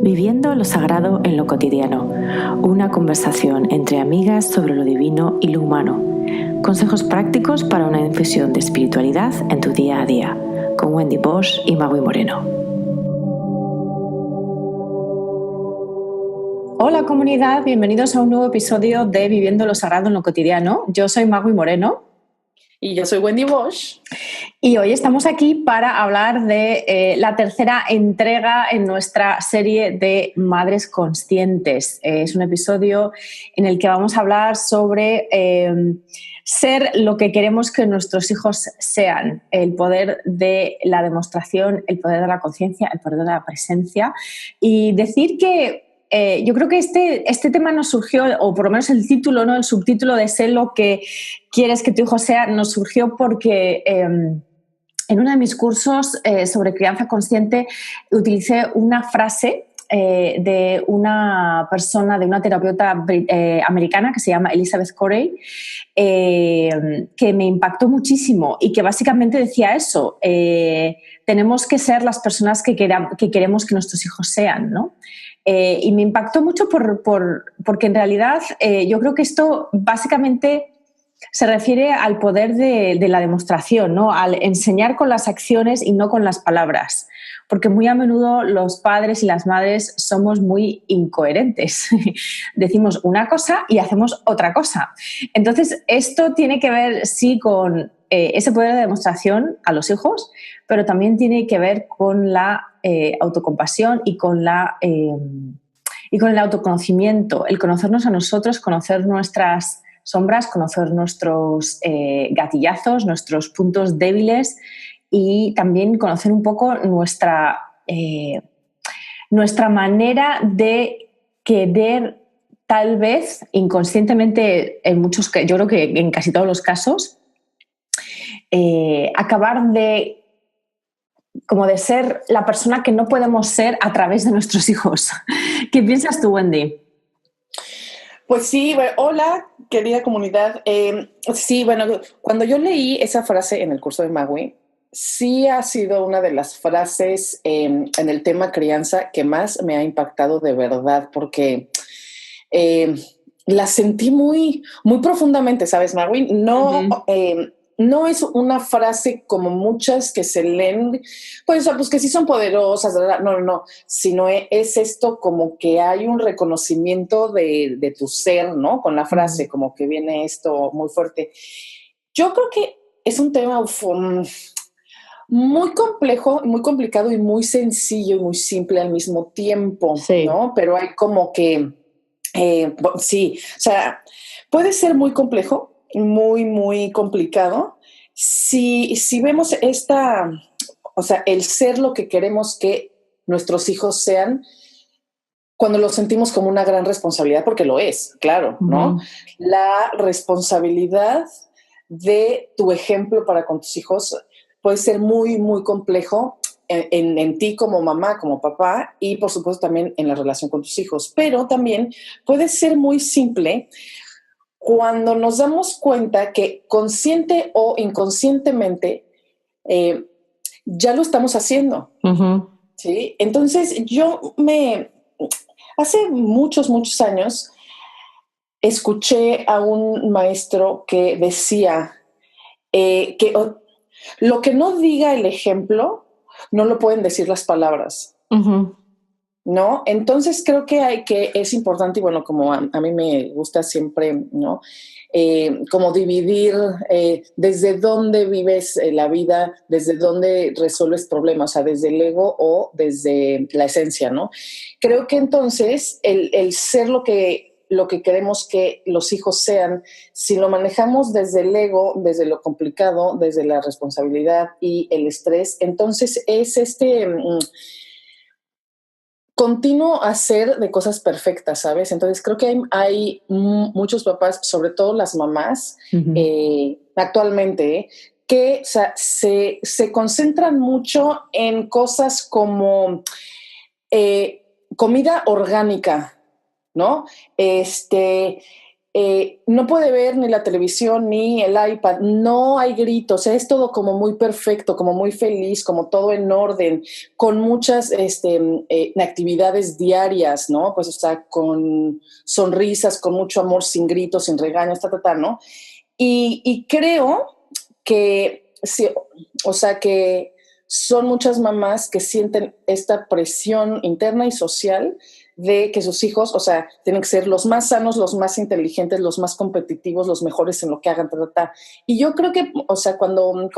Viviendo lo sagrado en lo cotidiano. Una conversación entre amigas sobre lo divino y lo humano. Consejos prácticos para una infusión de espiritualidad en tu día a día. Con Wendy Bosch y Magui Moreno. Hola comunidad, bienvenidos a un nuevo episodio de Viviendo lo sagrado en lo cotidiano. Yo soy Magui Moreno. Y yo soy Wendy Bosch. Y hoy estamos aquí para hablar de la tercera entrega en nuestra serie de Madres Conscientes. Es un episodio en el que vamos a hablar sobre ser lo que queremos que nuestros hijos sean, el poder de la demostración, el poder de la conciencia, el poder de la presencia. Y decir que yo creo que este tema nos surgió, o por lo menos el título, ¿no? El subtítulo de Sé lo que quieres que tu hijo sea, nos surgió porque en uno de mis cursos sobre crianza consciente utilicé una frase de una persona, de una terapeuta americana que se llama Elizabeth Corey, que me impactó muchísimo y que básicamente decía eso, tenemos que ser las personas que queremos que nuestros hijos sean, ¿no? Y me impactó mucho porque en realidad yo creo que esto básicamente se refiere al poder de la demostración, ¿no? Al enseñar con las acciones y no con las palabras. Porque muy a menudo los padres y las madres somos muy incoherentes. Decimos una cosa y hacemos otra cosa. Entonces, esto tiene que ver, sí, con ese poder de demostración a los hijos, pero también tiene que ver con la autocompasión y con el autoconocimiento, el conocernos a nosotros, conocer nuestras sombras, conocer nuestros gatillazos, nuestros puntos débiles y también conocer un poco nuestra manera de querer, tal vez inconscientemente, yo creo que en casi todos los casos, acabar de ser la persona que no podemos ser a través de nuestros hijos. ¿Qué piensas tú, Wendy? Pues sí, bueno, hola, querida comunidad. Sí, bueno, cuando yo leí esa frase en el curso de Magui, sí ha sido una de las frases en el tema crianza que más me ha impactado de verdad, porque la sentí muy, muy profundamente, ¿sabes, Magui? No, no es una frase como muchas que se leen, pues que sí son poderosas, no, sino es esto como que hay un reconocimiento de tu ser, ¿no? Con la frase, como que viene esto muy fuerte. Yo creo que es un tema muy complejo, muy complicado y muy sencillo y muy simple al mismo tiempo, sí, ¿no? Pero hay como que, sí, o sea, puede ser muy complejo, muy, muy complicado. Si vemos o sea, el ser lo que queremos que nuestros hijos sean, cuando lo sentimos como una gran responsabilidad, porque lo es, claro, ¿no? La responsabilidad de tu ejemplo para con tus hijos puede ser muy, muy complejo en ti como mamá, como papá, y por supuesto también en la relación con tus hijos. Pero también puede ser muy simple cuando nos damos cuenta que consciente o inconscientemente ya lo estamos haciendo. ¿Sí? Entonces hace muchos, muchos años escuché a un maestro que decía que lo que no diga el ejemplo no lo pueden decir las palabras. ¿No? Entonces creo que es importante, y bueno, como a mí me gusta siempre, ¿no? Como dividir desde dónde vives la vida, desde dónde resuelves problemas, o sea, desde el ego o desde la esencia, ¿no? Creo que entonces el ser lo que queremos que los hijos sean, si lo manejamos desde el ego, desde lo complicado, desde la responsabilidad y el estrés, entonces es continuo hacer de cosas perfectas, ¿sabes? Entonces creo que hay muchos papás, sobre todo las mamás, actualmente, que se concentran mucho en cosas como comida orgánica, ¿no? no puede ver ni la televisión ni el iPad, no hay gritos, es todo como muy perfecto, como muy feliz, como todo en orden, con muchas actividades diarias, ¿no? Pues, o sea, con sonrisas, con mucho amor, sin gritos, sin regaños, ¿no? Y creo que, sí, o sea, que son muchas mamás que sienten esta presión interna y social de que sus hijos, o sea, tienen que ser los más sanos, los más inteligentes, los más competitivos, los mejores en lo que hagan, Y yo creo que, o sea, cuando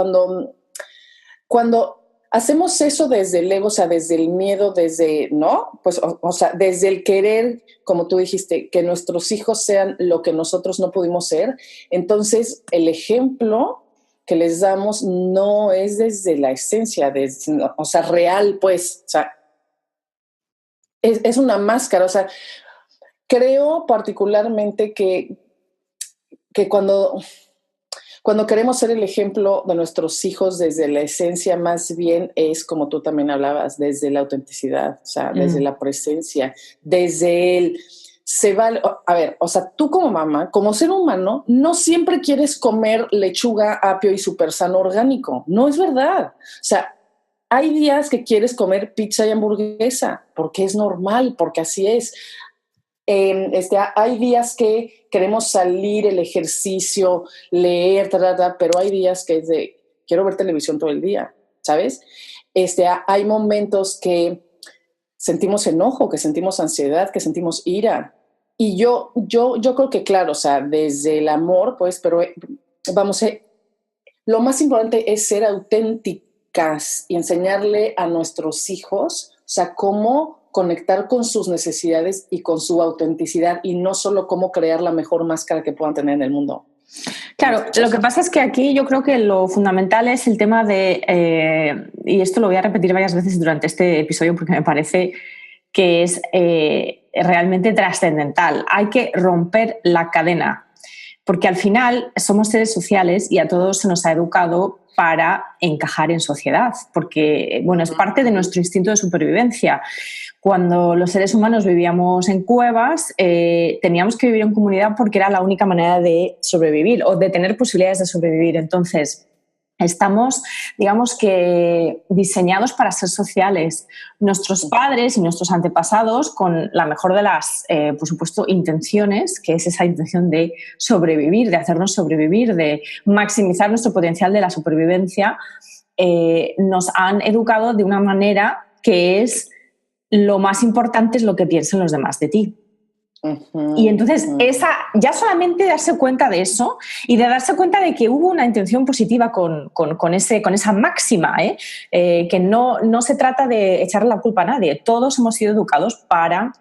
hacemos eso desde el ego, o sea, desde el miedo, desde, ¿no? Pues, o sea, desde el querer, como tú dijiste, que nuestros hijos sean lo que nosotros no pudimos ser, entonces el ejemplo que les damos no es desde la esencia, o sea, real, pues, o sea, es una máscara, o sea, creo particularmente que cuando queremos ser el ejemplo de nuestros hijos desde la esencia, más bien es como tú también hablabas, desde la autenticidad, o sea, desde la presencia, desde el se vale. A ver, o sea, tú como mamá, como ser humano, no siempre quieres comer lechuga, apio y súper sano orgánico. No es verdad. O sea, hay días que quieres comer pizza y hamburguesa porque es normal, porque así es. Hay días que queremos salir, el ejercicio, leer, pero hay días que es de quiero ver televisión todo el día, ¿sabes? Hay momentos que sentimos enojo, que sentimos ansiedad, que sentimos ira. Y yo creo que, claro, o sea, desde el amor, pues, pero vamos, lo más importante es ser auténticas y enseñarle a nuestros hijos, o sea, cómo conectar con sus necesidades y con su autenticidad y no solo cómo crear la mejor máscara que puedan tener en el mundo. Claro, lo que pasa es que aquí yo creo que lo fundamental es el tema de, y esto lo voy a repetir varias veces durante este episodio porque me parece que es realmente trascendental. Hay que romper la cadena, porque al final somos seres sociales y a todos se nos ha educado para encajar en sociedad, porque bueno, es parte de nuestro instinto de supervivencia. Cuando los seres humanos vivíamos en cuevas, teníamos que vivir en comunidad porque era la única manera de sobrevivir o de tener posibilidades de sobrevivir. Entonces, estamos, digamos que, diseñados para ser sociales. Nuestros padres y nuestros antepasados, con la mejor de las, por supuesto, intenciones, que es esa intención de sobrevivir, de hacernos sobrevivir, de maximizar nuestro potencial de la supervivencia, nos han educado de una manera que es lo más importante es lo que piensen los demás de ti. Y entonces, ya solamente darse cuenta de eso y de darse cuenta de que hubo una intención positiva con esa máxima, que no se trata de echarle la culpa a nadie. Todos hemos sido educados para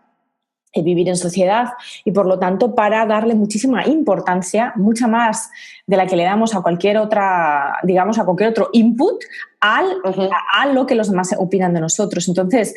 vivir en sociedad y, por lo tanto, para darle muchísima importancia, mucha más de la que le damos a cualquier otra, digamos, a cualquier otro input a lo que los demás opinan de nosotros. Entonces,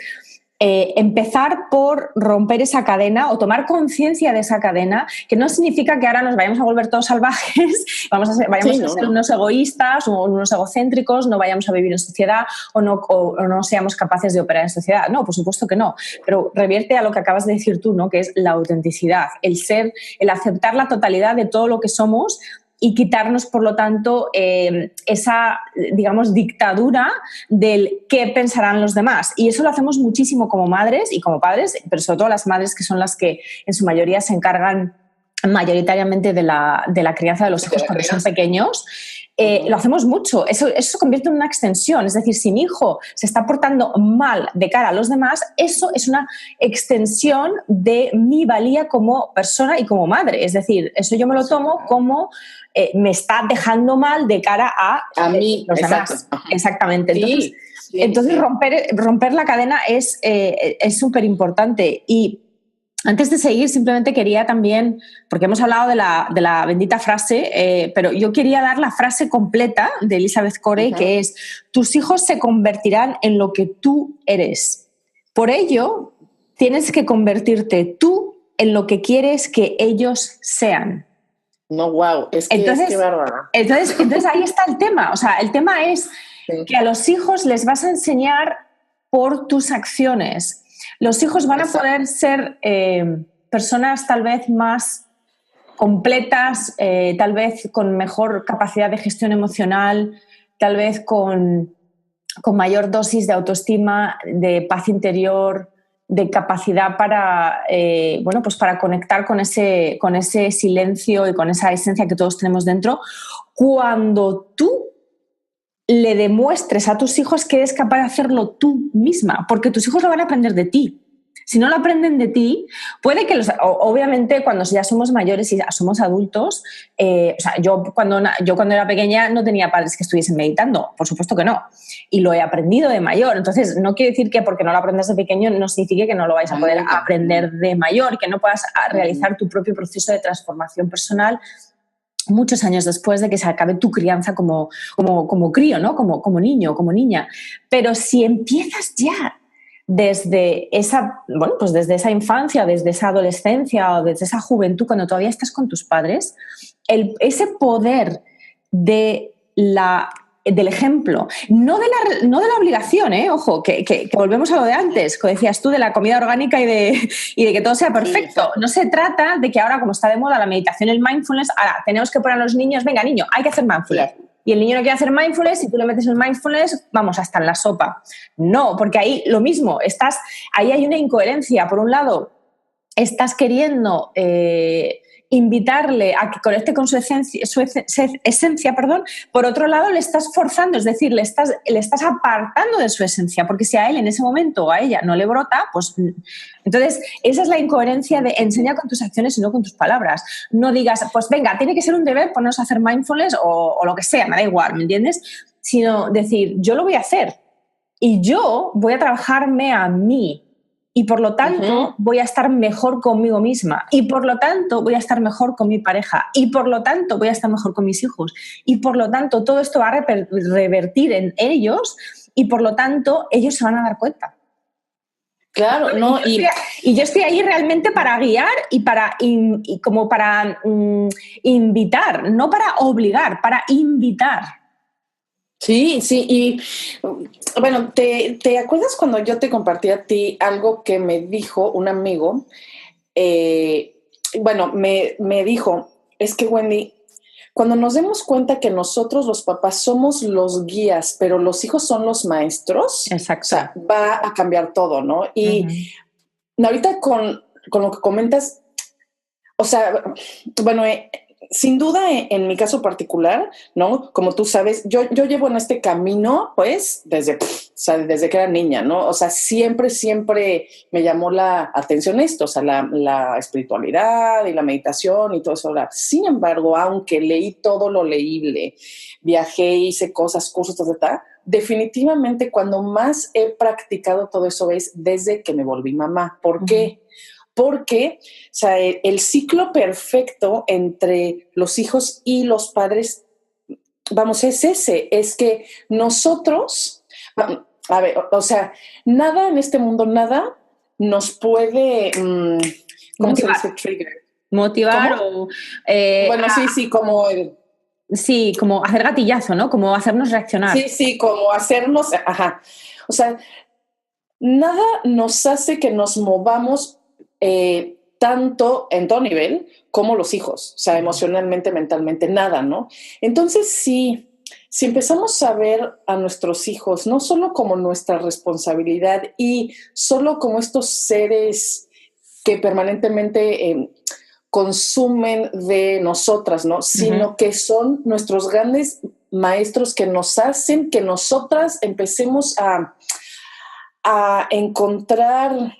empezar por romper esa cadena o tomar conciencia de esa cadena, que no significa que ahora nos vayamos a volver todos salvajes, vayamos a ser unos egoístas o unos egocéntricos, no vayamos a vivir en sociedad o no seamos capaces de operar en sociedad. No, por supuesto que no, pero revierte a lo que acabas de decir tú, ¿no? Que es la autenticidad, el aceptar la totalidad de todo lo que somos y quitarnos, por lo tanto, esa, digamos, dictadura del qué pensarán los demás. Y eso lo hacemos muchísimo como madres y como padres, pero sobre todo las madres, que son las que en su mayoría se encargan mayoritariamente de la crianza de los hijos cuando son pequeños. Lo hacemos mucho. Eso se convierte en una extensión. Es decir, si mi hijo se está portando mal de cara a los demás, eso es una extensión de mi valía como persona y como madre. Es decir, eso yo me lo tomo como me está dejando mal de cara a mí, los demás. Exactamente. Entonces romper la cadena es súper importante. Y antes de seguir, simplemente quería también, porque hemos hablado de la bendita frase, pero yo quería dar la frase completa de Elizabeth Corey, que es: tus hijos se convertirán en lo que tú eres. Por ello, tienes que convertirte tú en lo que quieres que ellos sean. No, wow, es que bárbara. Entonces ahí está el tema. O sea, el tema es que a los hijos les vas a enseñar por tus acciones. Los hijos van a poder ser personas tal vez más completas, tal vez con mejor capacidad de gestión emocional, tal vez con mayor dosis de autoestima, de paz interior, de capacidad para, pues para conectar con ese silencio y con esa esencia que todos tenemos dentro, cuando tú le demuestres a tus hijos que eres capaz de hacerlo tú misma, porque tus hijos lo van a aprender de ti. Si no lo aprenden de ti, puede que obviamente cuando ya somos mayores y somos adultos, yo cuando era pequeña no tenía padres que estuviesen meditando, por supuesto que no, y lo he aprendido de mayor. Entonces, no quiere decir que porque no lo aprendas de pequeño no signifique que no lo vais a poder aprender de mayor, que no puedas realizar tu propio proceso de transformación personal muchos años después de que se acabe tu crianza como crío, ¿no? Como niño, como niña. Pero si empiezas ya desde desde esa infancia, desde esa adolescencia o desde esa juventud, cuando todavía estás con tus padres, ese poder del ejemplo, no de la obligación, ojo, que volvemos a lo de antes, que decías tú de la comida orgánica y de que todo sea perfecto. Sí, no se trata de que ahora, como está de moda la meditación, el mindfulness, ahora tenemos que poner a los niños, venga niño, hay que hacer mindfulness. Sí. Y el niño no quiere hacer mindfulness, y tú le metes el mindfulness, vamos, hasta en la sopa. No, porque ahí lo mismo, ahí hay una incoherencia. Por un lado, estás queriendo invitarle a que conecte con su esencia, por otro lado le estás forzando, es decir, le estás apartando de su esencia, porque si a él en ese momento o a ella no le brota, pues entonces esa es la incoherencia de enseñar con tus acciones y no con tus palabras. No digas, pues venga, tiene que ser un deber ponernos a hacer mindfulness o lo que sea, me da igual, ¿me entiendes? Sino decir, yo lo voy a hacer y yo voy a trabajarme a mí. Y por lo tanto voy a estar mejor conmigo misma, y por lo tanto voy a estar mejor con mi pareja, y por lo tanto voy a estar mejor con mis hijos, y por lo tanto todo esto va a revertir en ellos, y por lo tanto ellos se van a dar cuenta. Claro, no, y yo estoy ahí realmente para guiar y para invitar, no para obligar, para invitar. Sí, y bueno, ¿te acuerdas cuando yo te compartí a ti algo que me dijo un amigo? Me dijo, es que Wendy, cuando nos demos cuenta que nosotros los papás somos los guías, pero los hijos son los maestros, exacto, o sea, va a cambiar todo, ¿no? Y ahorita con lo que comentas, o sea, bueno, sin duda, en mi caso particular, ¿no? Como tú sabes, yo llevo en este camino, pues, desde que era niña, ¿no? O sea, siempre me llamó la atención esto, o sea, la espiritualidad y la meditación y todo eso. Sin embargo, aunque leí todo lo leíble, viajé, hice cosas, cursos, definitivamente cuando más he practicado todo eso es desde que me volví mamá. ¿Por qué? Porque, o sea, el ciclo perfecto entre los hijos y los padres, vamos, es ese, es que nosotros, a ver, o sea, nada en este mundo, nada nos puede, ¿cómo se dice? Trigger. Motivar. ¿Cómo? Sí, como sí, como hacer gatillazo, ¿no? Como hacernos reaccionar. Sí, como hacernos, o sea, nada nos hace que nos movamos tanto en todo nivel como los hijos, o sea, emocionalmente, mentalmente, nada, ¿no? Entonces, si empezamos a ver a nuestros hijos no solo como nuestra responsabilidad y solo como estos seres que permanentemente consumen de nosotras, ¿no? Sino que son nuestros grandes maestros que nos hacen que nosotras empecemos a encontrar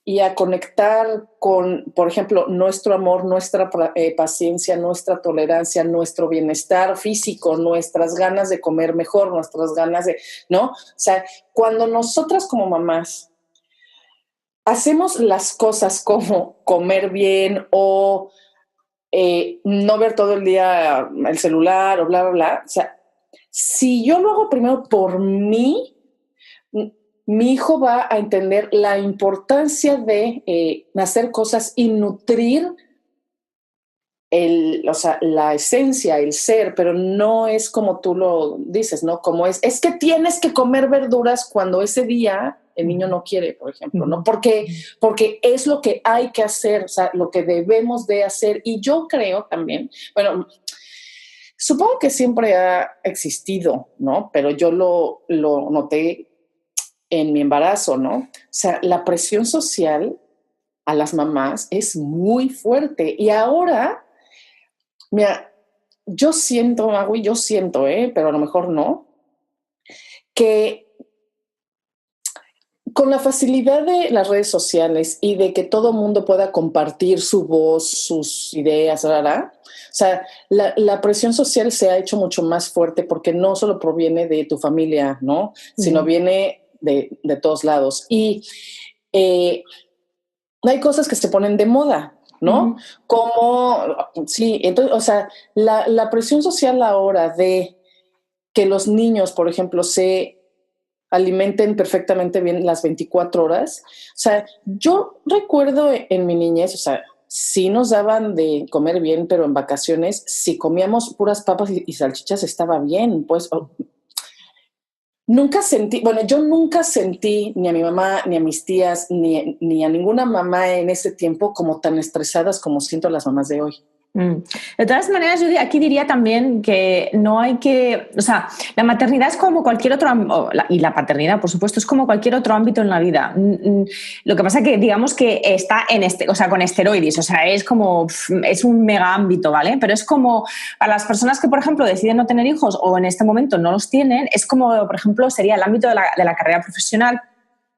y a conectar con, por ejemplo, nuestro amor, nuestra paciencia, nuestra tolerancia, nuestro bienestar físico, nuestras ganas de comer mejor, nuestras ganas de, ¿no? O sea, cuando nosotras como mamás hacemos las cosas como comer bien o no ver todo el día el celular o bla, bla, bla, o sea, si yo lo hago primero por mí, mi hijo va a entender la importancia de hacer cosas y nutrir la esencia, el ser, pero no es como tú lo dices, ¿no? Como es que tienes que comer verduras cuando ese día el niño no quiere, por ejemplo, ¿no? Porque es lo que hay que hacer, o sea, lo que debemos de hacer. Y yo creo también, bueno, supongo que siempre ha existido, ¿no? Pero yo lo noté en mi embarazo, ¿no? O sea, la presión social a las mamás es muy fuerte. Y ahora, mira, yo siento, pero a lo mejor no, que con la facilidad de las redes sociales y de que todo el mundo pueda compartir su voz, sus ideas, o sea, la presión social se ha hecho mucho más fuerte porque no solo proviene de tu familia, ¿no? Sino viene de todos lados. Y hay cosas que se ponen de moda, ¿no? Sí, entonces, o sea, la presión social ahora de que los niños, por ejemplo, se alimenten perfectamente bien las 24 horas. O sea, yo recuerdo en mi niñez, o sea, sí nos daban de comer bien, pero en vacaciones, si comíamos puras papas y salchichas, estaba bien, pues. Yo nunca sentí ni a mi mamá, ni a mis tías, ni a ninguna mamá en ese tiempo como tan estresadas como siento las mamás de hoy. De todas maneras, yo aquí diría también que no hay que, o sea, la maternidad es como cualquier otro, y la paternidad, por supuesto, es como cualquier otro ámbito en la vida. Lo que pasa es que digamos que está o sea, con esteroides, o sea, es un mega ámbito, ¿vale? Pero es como a las personas que, por ejemplo, deciden no tener hijos o en este momento no los tienen, es como, por ejemplo, sería el ámbito de la carrera profesional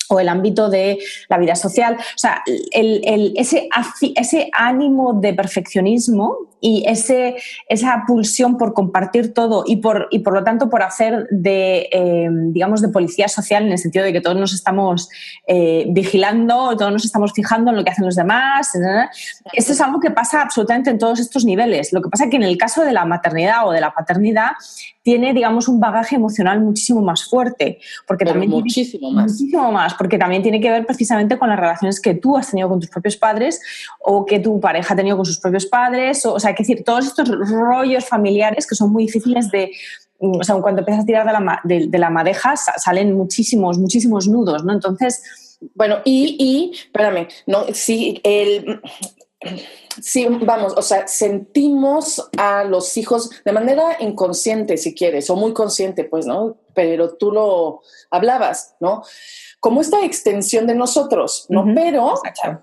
o el ámbito de la vida social. O sea, ese ánimo de perfeccionismo y esa pulsión por compartir todo y por lo tanto por hacer digamos, de policía social, en el sentido de que todos nos estamos vigilando, todos nos estamos fijando en lo que hacen los demás. Esto es algo que pasa absolutamente en todos estos niveles. Lo que pasa es que en el caso de la maternidad o de la paternidad tiene, digamos, un bagaje emocional muchísimo más fuerte. Muchísimo más, porque también tiene que ver precisamente con las relaciones que tú has tenido con tus propios padres o que tu pareja ha tenido con sus propios padres. O sea, hay que decir, todos estos rollos familiares que son muy difíciles de... O sea, cuando empiezas a tirar de la madeja salen muchísimos nudos, ¿no? Entonces... Bueno, espérame, no, sí, sí, vamos, o sea, sentimos a los hijos de manera inconsciente, si quieres, o muy consciente, pues, ¿no? Pero tú lo hablabas, ¿no? Como esta extensión de nosotros, ¿no?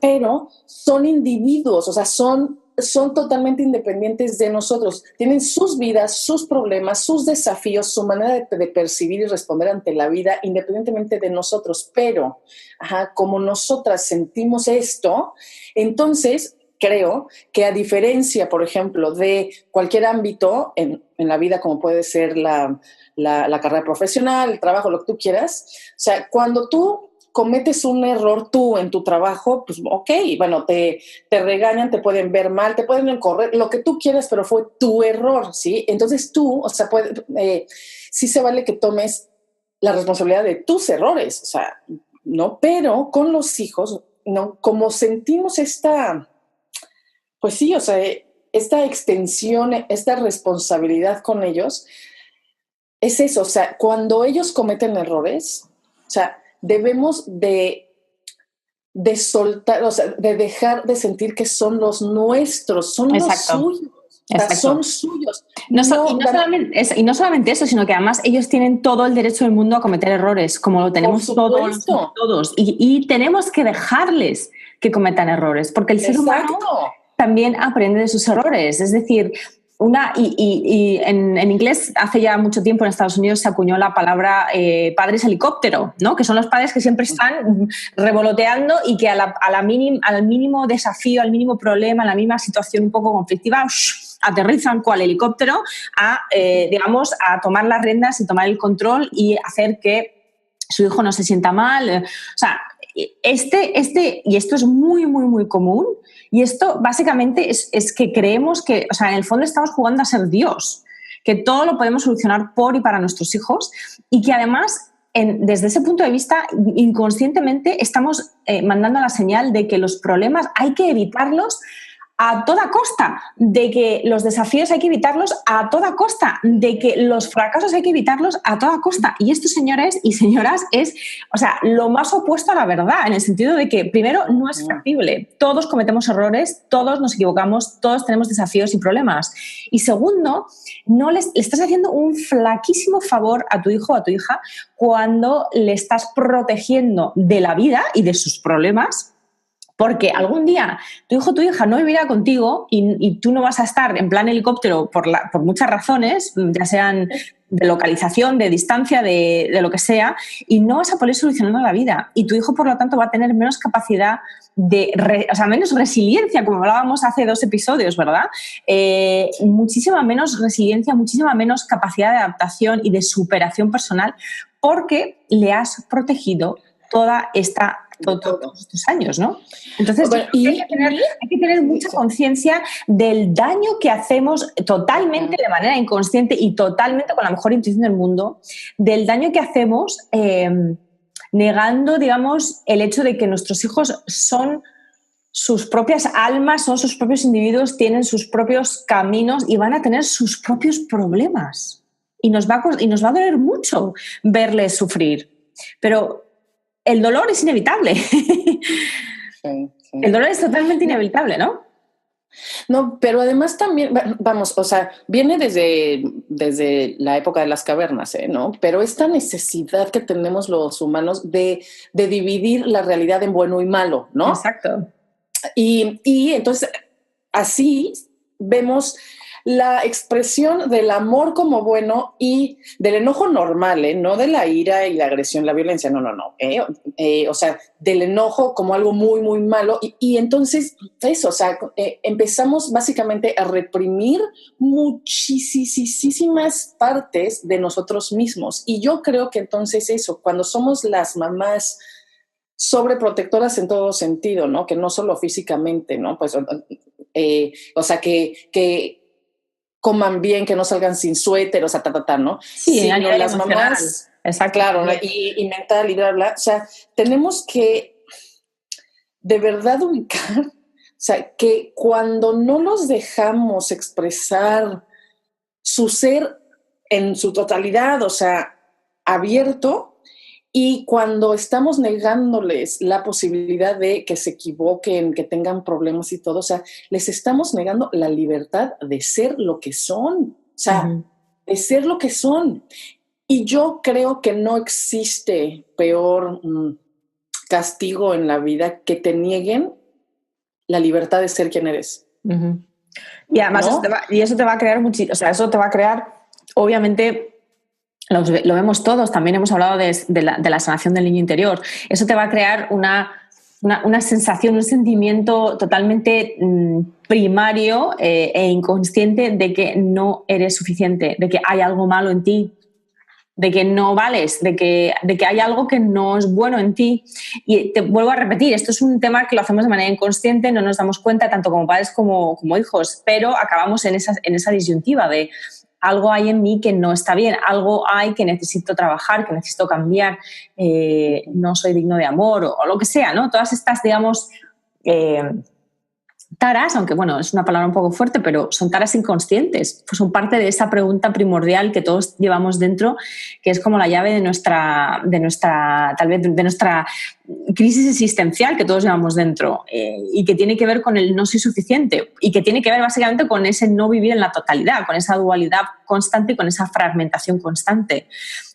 Pero son individuos, o sea, son totalmente independientes de nosotros. Tienen sus vidas, sus problemas, sus desafíos, su manera de percibir y responder ante la vida, independientemente de nosotros. Pero, como nosotras sentimos esto, entonces creo que a diferencia, por ejemplo, de cualquier ámbito en la vida, como puede ser la carrera profesional, el trabajo, lo que tú quieras, o sea, cuando tú cometes un error tú en tu trabajo, pues ok, bueno, te regañan, te pueden ver mal, te pueden correr, lo que tú quieras, pero fue tu error, ¿sí? Entonces tú, o sea, sí se vale que tomes la responsabilidad de tus errores, o sea, ¿no? Pero con los hijos, ¿no? Como sentimos pues sí, o sea, esta extensión, esta responsabilidad con ellos, es eso, o sea, cuando ellos cometen errores, o sea, debemos de soltar, o sea, de dejar de sentir que son los nuestros, son Exacto. los suyos. O sea, son suyos. Y no solamente eso, sino que además ellos tienen todo el derecho del mundo a cometer errores, como lo tenemos todos. Y tenemos que dejarles que cometan errores, porque el ser humano también aprende de sus errores. Es decir, en inglés hace ya mucho tiempo en Estados Unidos se acuñó la palabra padres helicóptero, ¿no? Que son los padres que siempre están revoloteando y que al mínimo desafío, al mínimo problema, a la mínima situación un poco conflictiva, aterrizan cual helicóptero digamos, a tomar las riendas y tomar el control y hacer que su hijo no se sienta mal. O sea, y esto es muy, muy, muy común. Y esto básicamente es que creemos que, o sea, en el fondo estamos jugando a ser Dios, que todo lo podemos solucionar por y para nuestros hijos y que además, desde ese punto de vista, inconscientemente estamos mandando la señal de que los problemas hay que evitarlos a toda costa, de que los desafíos hay que evitarlos a toda costa, de que los fracasos hay que evitarlos a toda costa. Y esto, señores y señoras, es, o sea, lo más opuesto a la verdad, en el sentido de que, primero, no es factible. Todos cometemos errores, todos nos equivocamos, todos tenemos desafíos y problemas. Y segundo, no le estás haciendo un flaquísimo favor a tu hijo o a tu hija cuando le estás protegiendo de la vida y de sus problemas, porque algún día tu hijo o tu hija no vivirá contigo y tú no vas a estar en plan helicóptero por muchas razones, ya sean de localización, de distancia, de lo que sea, y no vas a poder solucionar la vida. Y tu hijo, por lo tanto, va a tener menos capacidad menos resiliencia, como hablábamos hace 2 episodios, ¿verdad? Muchísima menos resiliencia, muchísima menos capacidad de adaptación y de superación personal, porque le has protegido todos estos años, ¿no? Entonces, hay que tener mucha conciencia del daño que hacemos totalmente de manera inconsciente y totalmente con la mejor intuición del mundo, del daño que hacemos negando, digamos, el hecho de que nuestros hijos son sus propias almas, son sus propios individuos, tienen sus propios caminos y van a tener sus propios problemas. Y nos va a doler mucho verles sufrir. Pero el dolor es inevitable. Sí. El dolor es totalmente inevitable, ¿no? No, pero además también, vamos, o sea, viene desde la época de las cavernas, ¿no? Pero esta necesidad que tenemos los humanos de dividir la realidad en bueno y malo, ¿no? Exacto. Y entonces, así vemos la expresión del amor como bueno y del enojo normal, no de la ira y la agresión, la violencia, no. O sea, del enojo como algo muy, muy malo. Y entonces, eso, o sea, empezamos básicamente a reprimir muchísimas partes de nosotros mismos. Y yo creo que entonces eso, cuando somos las mamás sobreprotectoras en todo sentido, ¿no? Que no solo físicamente, ¿no? Pues, o sea, que coman bien, que no salgan sin suéter, o sea, ¿no? Sí, sino las mamás, exacto, claro, y mental y bla, bla. O sea, tenemos que de verdad ubicar, o sea, que cuando no los dejamos expresar su ser en su totalidad, o sea, abierto, y cuando estamos negándoles la posibilidad de que se equivoquen, que tengan problemas y todo, o sea, les estamos negando la libertad de ser lo que son, o sea, de ser lo que son. Y yo creo que no existe peor castigo en la vida que te nieguen la libertad de ser quien eres. Y además, ¿no? Eso te va a crear o sea, eso te va a crear, obviamente. Lo vemos todos, también hemos hablado de la sanación del niño interior. Eso te va a crear una sensación, un sentimiento totalmente primario e inconsciente de que no eres suficiente, de que hay algo malo en ti, de que no vales, de que hay algo que no es bueno en ti. Y te vuelvo a repetir, esto es un tema que lo hacemos de manera inconsciente, no nos damos cuenta tanto como padres como hijos, pero acabamos en esa disyuntiva de algo hay en mí que no está bien, algo hay que necesito trabajar, que necesito cambiar, no soy digno de amor o lo que sea, ¿no? Todas estas, digamos, taras, aunque bueno, es una palabra un poco fuerte, pero son taras inconscientes, pues son parte de esa pregunta primordial que todos llevamos dentro, que es como la llave de nuestra tal vez de nuestra crisis existencial que todos llevamos dentro, y que tiene que ver con el no soy suficiente y que tiene que ver básicamente con ese no vivir en la totalidad, con esa dualidad constante y con esa fragmentación constante.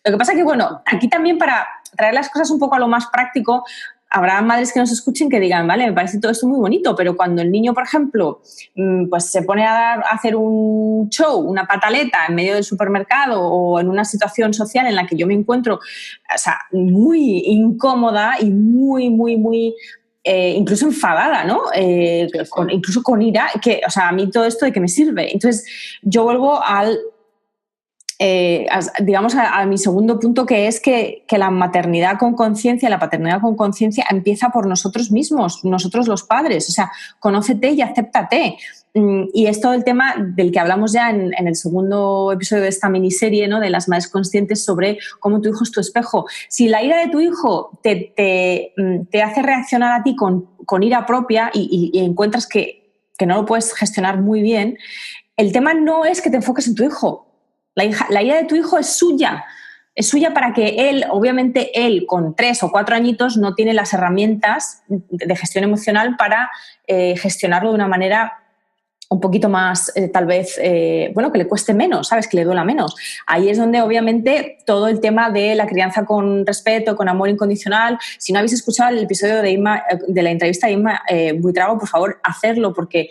Lo que pasa que, bueno, aquí también para traer las cosas un poco a lo más práctico, habrá madres que nos escuchen que digan, vale, me parece todo esto muy bonito, pero cuando el niño, por ejemplo, pues se pone a hacer un show, una pataleta en medio del supermercado o en una situación social en la que yo me encuentro, o sea, muy incómoda y muy, muy, muy incluso enfadada, ¿no? Incluso con ira, que, o sea, a mí todo esto de qué me sirve. Entonces, yo vuelvo digamos a mi segundo punto, que es que la maternidad con conciencia, la paternidad con conciencia empieza por nosotros mismos, nosotros los padres. O sea, conócete y acéptate. Y es todo el tema del que hablamos ya en el segundo episodio de esta miniserie, ¿no? De las madres conscientes, sobre cómo tu hijo es tu espejo. Si la ira de tu hijo te hace reaccionar a ti con ira propia y encuentras que que no lo puedes gestionar muy bien, el tema no es que te enfoques en tu hijo. La ira de tu hijo es suya. Es suya para que él, obviamente él con 3 o 4 añitos no tiene las herramientas de gestión emocional para gestionarlo de una manera un poquito más, tal vez, que le cueste menos, ¿sabes? Que le duela menos. Ahí es donde, obviamente, todo el tema de la crianza con respeto, con amor incondicional. Si no habéis escuchado el episodio de la entrevista de Inma Buitrago, por favor, hacerlo, porque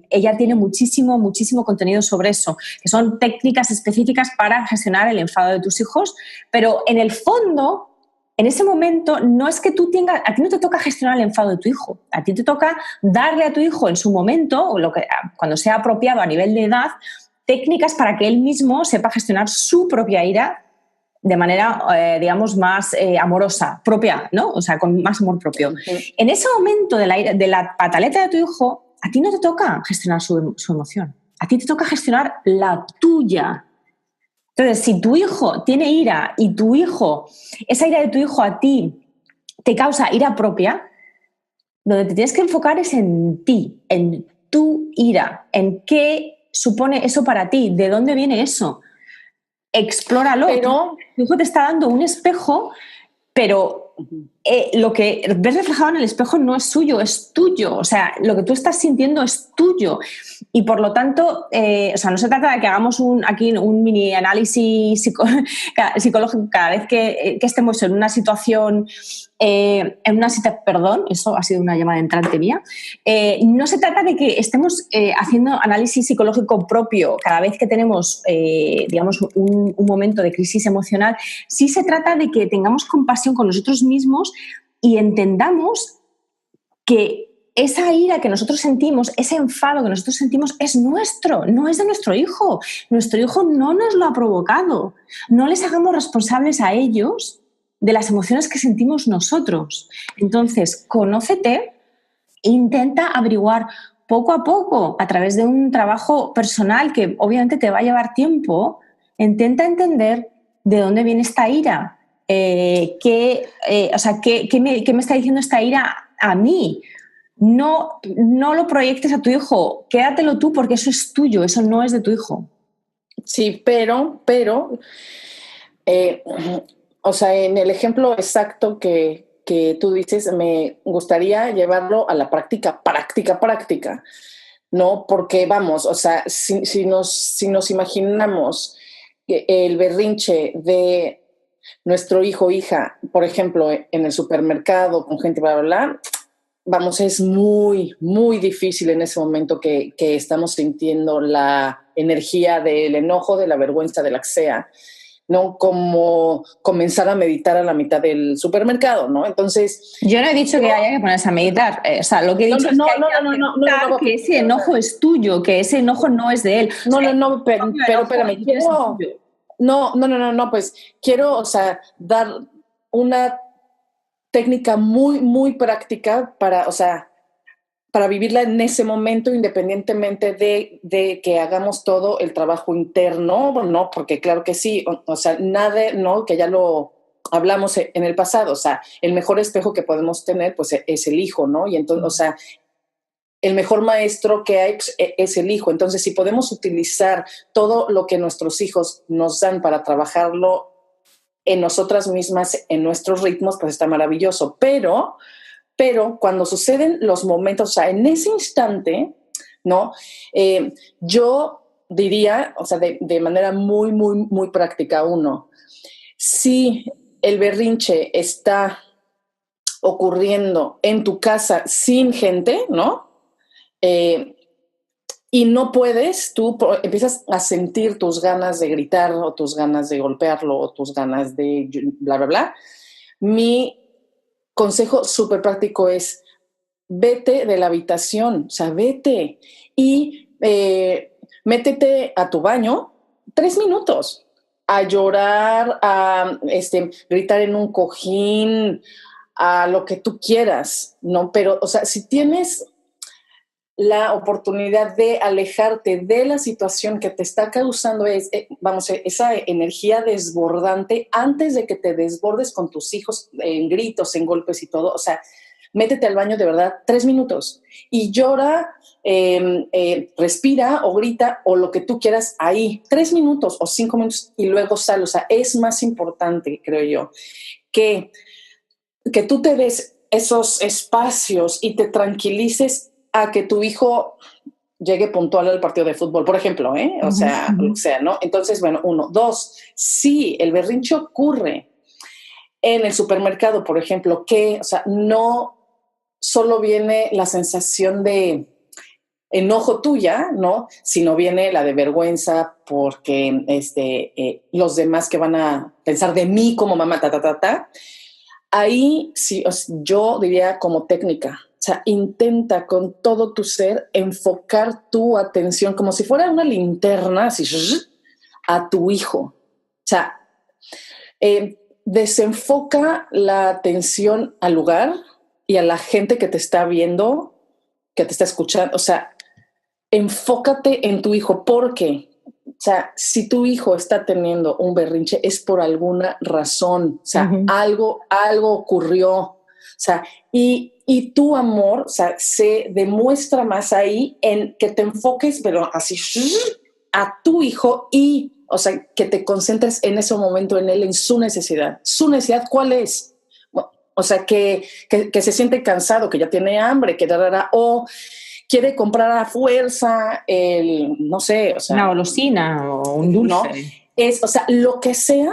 ella tiene muchísimo contenido sobre eso, que son técnicas específicas para gestionar el enfado de tus hijos, pero en el fondo, en ese momento, no es que a ti no te toca gestionar el enfado de tu hijo, a ti te toca darle a tu hijo en su momento, o cuando sea apropiado a nivel de edad, técnicas para que él mismo sepa gestionar su propia ira de manera, digamos, más amorosa, propia, ¿no? O sea, con más amor propio. Uh-huh. En ese momento de la pataleta de tu hijo, a ti no te toca gestionar su emoción, a ti te toca gestionar la tuya. Entonces, si tu hijo tiene ira y esa ira de tu hijo a ti te causa ira propia, donde te tienes que enfocar es en ti, en tu ira, en qué supone eso para ti, de dónde viene eso. Explóralo. Pero tu hijo te está dando un espejo, pero lo que ves reflejado en el espejo no es suyo, es tuyo. O sea, lo que tú estás sintiendo es tuyo. Y por lo tanto, no se trata de que hagamos aquí un mini análisis psicológico cada vez que estemos en una situación, perdón, eso ha sido una llamada entrante mía. No se trata de que estemos haciendo análisis psicológico propio cada vez que tenemos, digamos, un momento de crisis emocional. Sí se trata de que tengamos compasión con nosotros mismos y entendamos que esa ira que nosotros sentimos, ese enfado que nosotros sentimos es nuestro, no es de nuestro hijo. Nuestro hijo no nos lo ha provocado. No les hagamos responsables a ellos de las emociones que sentimos nosotros. Entonces, conócete e intenta averiguar poco a poco, a través de un trabajo personal que obviamente te va a llevar tiempo, intenta entender de dónde viene esta ira. ¿Qué me está diciendo esta ira a mí? No lo proyectes a tu hijo, quédatelo tú porque eso es tuyo, eso no es de tu hijo. Sí, pero, en el ejemplo exacto que tú dices, me gustaría llevarlo a la práctica, ¿no? Porque vamos, si nos imaginamos el berrinche de nuestro hijo o hija, por ejemplo, en el supermercado con gente, bla, bla, bla, vamos, es muy, muy difícil en ese momento que estamos sintiendo la energía del enojo, de la vergüenza, de la que sea, ¿no? Como comenzar a meditar a la mitad del supermercado, ¿no? Entonces... Yo no he dicho que haya que ponerse a meditar. Lo que he dicho es que ese enojo es tuyo, que ese enojo no es de él. Pero espérame, pues quiero, dar una técnica muy, muy práctica para vivirla en ese momento, independientemente de que hagamos todo el trabajo interno, ¿no? Porque claro que sí, nada, ¿no? Que ya lo hablamos en el pasado, el mejor espejo que podemos tener, pues, es el hijo, ¿no? Y entonces, el mejor maestro que hay, pues, es el hijo. Entonces, si podemos utilizar todo lo que nuestros hijos nos dan para trabajarlo en nosotras mismas, en nuestros ritmos, pues está maravilloso. Pero cuando suceden los momentos, en ese instante, ¿no? Yo diría, de manera muy, muy, muy práctica, si el berrinche está ocurriendo en tu casa sin gente, ¿no? Y no puedes, tú empiezas a sentir tus ganas de gritar o tus ganas de golpearlo o tus ganas de bla, bla, bla. Mi consejo súper práctico es vete de la habitación, vete y métete a tu baño 3 minutos a llorar, a gritar en un cojín, a lo que tú quieras, ¿no? Pero, si tienes la oportunidad de alejarte de la situación que te está causando esa energía desbordante antes de que te desbordes con tus hijos en gritos, en golpes y todo, métete al baño de verdad 3 minutos y llora, respira o grita o lo que tú quieras ahí, 3 minutos o 5 minutos y luego sal. O sea, es más importante, creo yo, que tú te des esos espacios y te tranquilices a que tu hijo llegue puntual al partido de fútbol, por ejemplo, o sea, ¿no? Entonces, bueno, 1, 2, sí, el berrinche ocurre en el supermercado, por ejemplo, que, o sea, no solo viene la sensación de enojo tuya, ¿no? Sino viene la de vergüenza porque los demás que van a pensar de mí como mamá, Ahí sí, yo diría como técnica, o sea, intenta con todo tu ser enfocar tu atención como si fuera una linterna, así, a tu hijo. O sea, desenfoca la atención al lugar y a la gente que te está viendo, que te está escuchando. O sea, enfócate en tu hijo, porque, o sea, si tu hijo está teniendo un berrinche es por alguna razón, o sea, algo ocurrió, o sea, y tu amor, o sea, se demuestra más ahí en que te enfoques, pero así, a tu hijo y, o sea, que te concentres en ese momento en él, en su necesidad. ¿Su necesidad cuál es? O sea, que se siente cansado, que ya tiene hambre, que o quiere comprar a fuerza no sé, o sea, una golosina o un dulce. ¿no? O sea, lo que sea.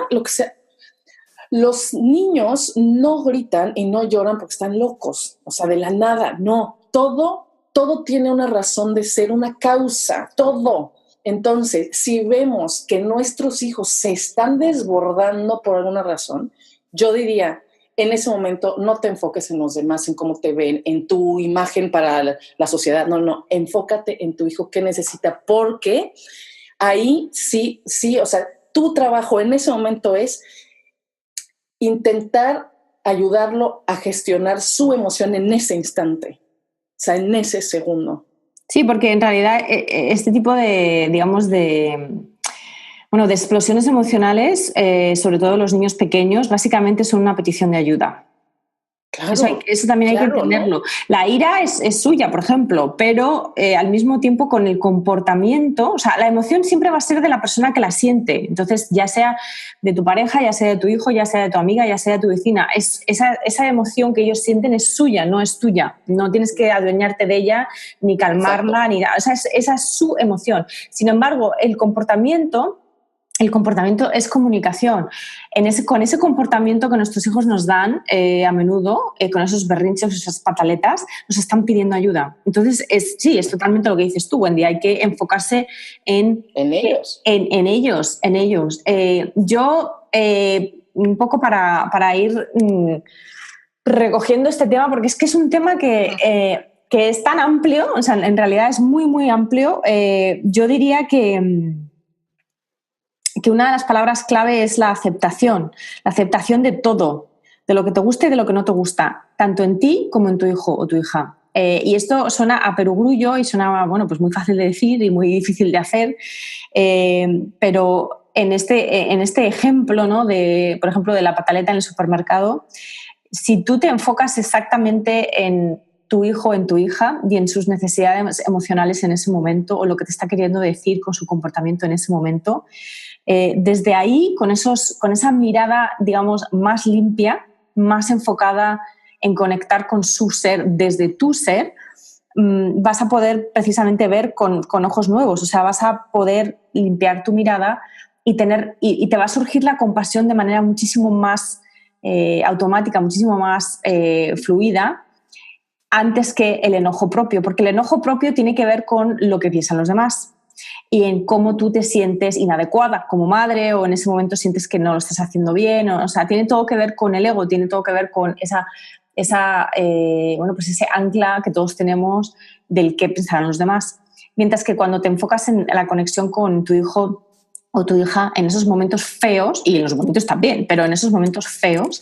Los niños no gritan y no lloran porque están locos, o sea, de la nada, no. Todo tiene una razón de ser, una causa, todo. Entonces, si vemos que nuestros hijos se están desbordando por alguna razón, yo diría, en ese momento no te enfoques en los demás, en cómo te ven, en tu imagen para la sociedad. No, enfócate en tu hijo, qué necesita, porque ahí sí, o sea, tu trabajo en ese momento es intentar ayudarlo a gestionar su emoción en ese instante, o sea, en ese segundo. Sí, porque en realidad este tipo de, digamos, de explosiones emocionales, sobre todo los niños pequeños, básicamente son una petición de ayuda. Claro, eso también hay que entenderlo. ¿No? La ira es suya, por ejemplo, pero al mismo tiempo con el comportamiento, o sea, la emoción siempre va a ser de la persona que la siente. Entonces, ya sea de tu pareja, ya sea de tu hijo, ya sea de tu amiga, ya sea de tu vecina, esa emoción que ellos sienten es suya, no es tuya. No tienes que adueñarte de ella, ni calmarla, ni nada. O sea, esa es su emoción. Sin embargo, el comportamiento es comunicación. Con ese comportamiento que nuestros hijos nos dan a menudo, con esos berrinches, esas pataletas, nos están pidiendo ayuda. Entonces, es totalmente lo que dices tú, Wendy. Hay que enfocarse en ellos. En ellos. Yo, un poco para ir recogiendo este tema, porque es que es un tema que es tan amplio, o sea, en realidad es muy, muy amplio. Yo diría que una de las palabras clave es la aceptación de todo, de lo que te gusta y de lo que no te gusta, tanto en ti como en tu hijo o tu hija. Y esto suena a perogrullo y suena, bueno, pues muy fácil de decir y muy difícil de hacer, pero en este ejemplo, ¿no? Por ejemplo, de la pataleta en el supermercado, si tú te enfocas exactamente en tu hijo o en tu hija y en sus necesidades emocionales en ese momento o lo que te está queriendo decir con su comportamiento en ese momento, desde ahí, con esa mirada, digamos, más limpia, más enfocada en conectar con su ser desde tu ser, vas a poder precisamente ver con ojos nuevos, o sea, vas a poder limpiar tu mirada y te va a surgir la compasión de manera muchísimo más automática, muchísimo más fluida, antes que el enojo propio, porque el enojo propio tiene que ver con lo que piensan los demás y en cómo tú te sientes inadecuada como madre o en ese momento sientes que no lo estás haciendo bien. O sea, tiene todo que ver con el ego, tiene todo que ver con pues ese ancla que todos tenemos del qué pensarán los demás. Mientras que cuando te enfocas en la conexión con tu hijo o tu hija, en esos momentos feos, y en los momentos también, pero en esos momentos feos,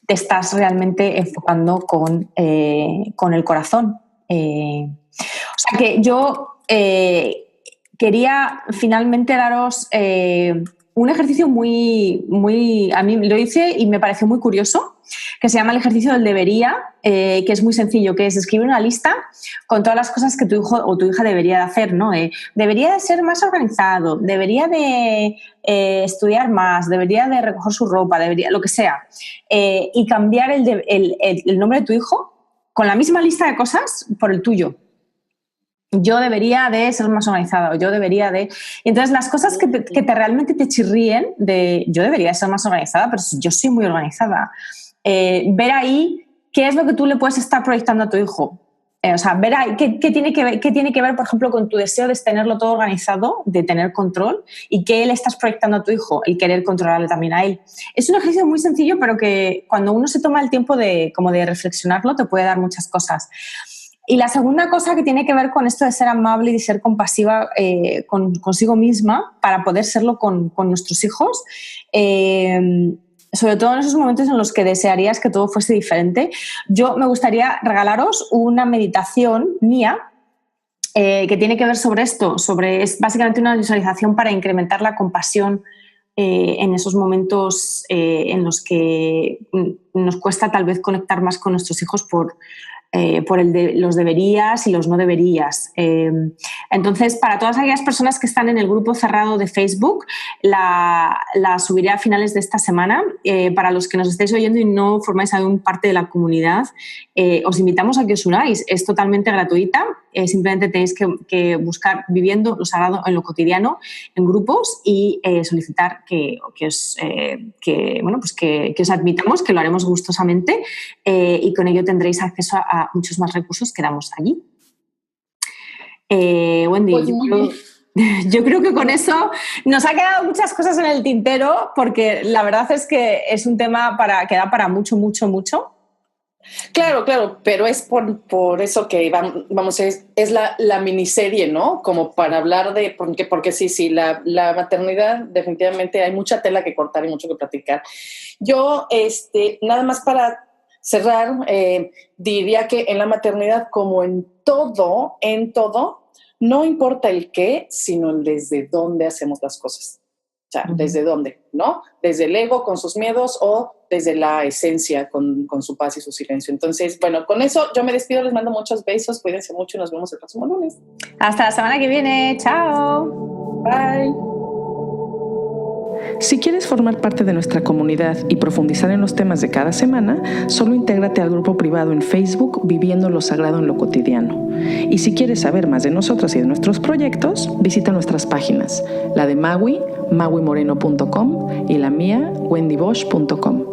te estás realmente enfocando con el corazón. O sea que yo quería finalmente daros un ejercicio muy, a mí lo hice y me pareció muy curioso, que se llama el ejercicio del debería, que es muy sencillo, que es escribir una lista con todas las cosas que tu hijo o tu hija debería de hacer, ¿no? Debería de ser más organizado, debería de estudiar más, debería de recoger su ropa, debería, lo que sea, y cambiar el nombre de tu hijo con la misma lista de cosas por el tuyo. Yo debería de ser más organizada, o yo debería de... Entonces, las cosas que realmente te chirríen de yo debería ser más organizada, pero yo soy muy organizada. Ver ahí qué es lo que tú le puedes estar proyectando a tu hijo. O sea, ver ahí qué tiene que ver, por ejemplo, con tu deseo de tenerlo todo organizado, de tener control, y qué le estás proyectando a tu hijo, el querer controlarle también a él. Es un ejercicio muy sencillo, pero que cuando uno se toma el tiempo de reflexionarlo, te puede dar muchas cosas. Y la segunda cosa que tiene que ver con esto de ser amable y de ser compasiva consigo misma para poder serlo con nuestros hijos, sobre todo en esos momentos en los que desearías que todo fuese diferente. Yo me gustaría regalaros una meditación mía que tiene que ver sobre esto, es básicamente una visualización para incrementar la compasión en esos momentos en los que nos cuesta tal vez conectar más con nuestros hijos por los deberías y los no deberías. Entonces, para todas aquellas personas que están en el grupo cerrado de Facebook, la subiré a finales de esta semana. Para los que nos estéis oyendo y no formáis aún parte de la comunidad, os invitamos a que os unáis. Es totalmente gratuita. Simplemente tenéis que buscar Viviendo lo Sagrado en lo Cotidiano en grupos y solicitar que os admitamos, que lo haremos gustosamente, y con ello tendréis acceso a muchos más recursos que damos allí. Wendy, yo creo que con eso nos ha quedado muchas cosas en el tintero, porque la verdad es que es un tema que da para mucho, mucho, mucho. Claro, pero es por eso que vamos, es la miniserie, ¿no? Como para hablar de, porque sí, la maternidad definitivamente hay mucha tela que cortar y mucho que platicar. Yo, nada más para cerrar, diría que en la maternidad, como en todo, no importa el qué, sino el desde dónde hacemos las cosas. O sea, desde dónde, ¿no? Desde el ego con sus miedos o desde la esencia con su paz y su silencio. Entonces, bueno, con eso yo me despido, les mando muchos besos, cuídense mucho y nos vemos el próximo lunes. Hasta la semana que viene, chao. Bye. Si quieres formar parte de nuestra comunidad y profundizar en los temas de cada semana, solo intégrate al grupo privado en Facebook Viviendo lo Sagrado en lo Cotidiano. Y si quieres saber más de nosotros y de nuestros proyectos, visita nuestras páginas, la de Maui, mauimoreno.com, y la mía, wendybosch.com.